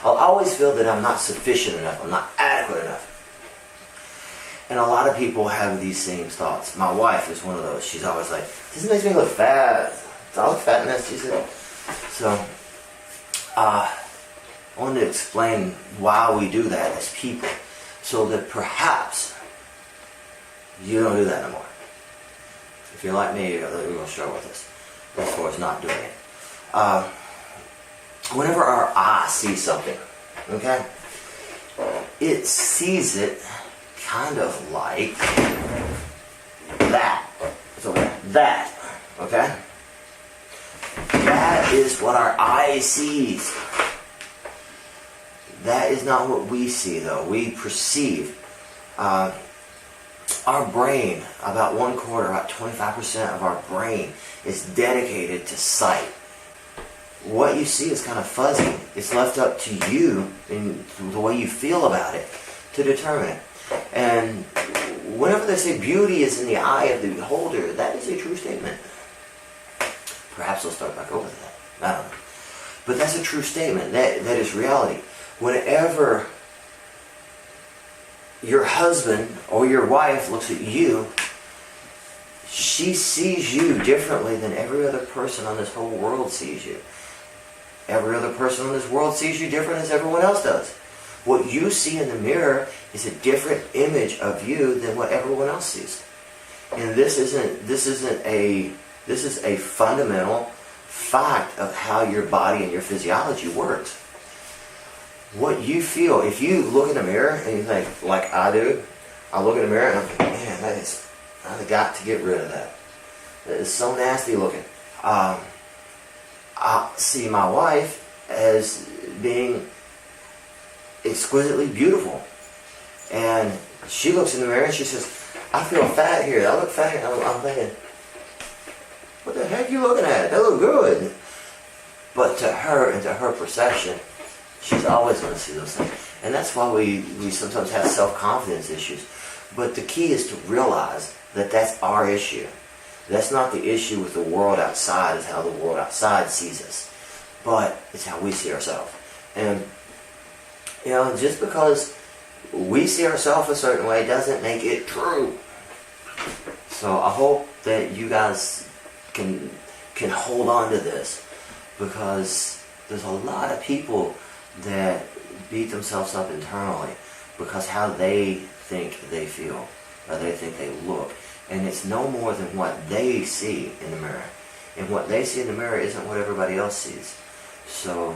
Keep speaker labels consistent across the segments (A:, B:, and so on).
A: I'll always feel that I'm not sufficient enough, I'm not adequate enough. And a lot of people have these same thoughts. My wife is one of those. She's always like, this makes me look fat. It's all fatness, she said. So, I wanted to explain why we do that as people, so that perhaps you don't do that anymore. If you're like me, you're going to struggle with this as far as not doing it. Whenever our eye sees something, okay, it sees it kind of like that. So that, okay? That is what our eye sees. That is not what we see, though. We perceive. Our brain, about 1/4, about 25% of our brain is dedicated to sight. What you see is kind of fuzzy. It's left up to you and the way you feel about it to determine it. And whenever they say beauty is in the eye of the beholder, that is a true statement. Perhaps they'll start back over that. I don't know. But that's a true statement. That is reality. Whenever your husband or your wife looks at you, she sees you differently than every other person on this whole world sees you. Every other person on this world sees you different as everyone else does. What you see in the mirror is a different image of you than what everyone else sees. And this is a fundamental fact of how your body and your physiology works. What you feel, if you look in the mirror and you think, like I do, I look in the mirror and I'm like, man, I've got to get rid of that. That is so nasty looking. I see my wife as being exquisitely beautiful. And she looks in the mirror and she says, I feel fat here. I look fat here. I'm thinking, what the heck are you looking at? That look good. But to her and to her perception, she's always going to see those things. And that's why we sometimes have self-confidence issues. But the key is to realize that that's our issue. That's not the issue with the world outside, is how the world outside sees us. But it's how we see ourselves. And, you know, just because we see ourselves a certain way doesn't make it true. So I hope that you guys can hold on to this, because there's a lot of people that beat themselves up internally because how they think they feel, or they think they look. And it's no more than what they see in the mirror. And what they see in the mirror isn't what everybody else sees. So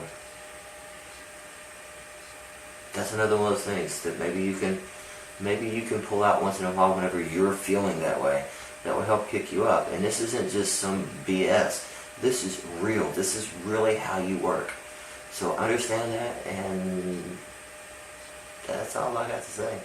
A: that's another one of those things that maybe you can pull out once in a while whenever you're feeling that way. That will help pick you up. And this isn't just some BS. This is real. This is really how you work. So understand that, and that's all I got to say.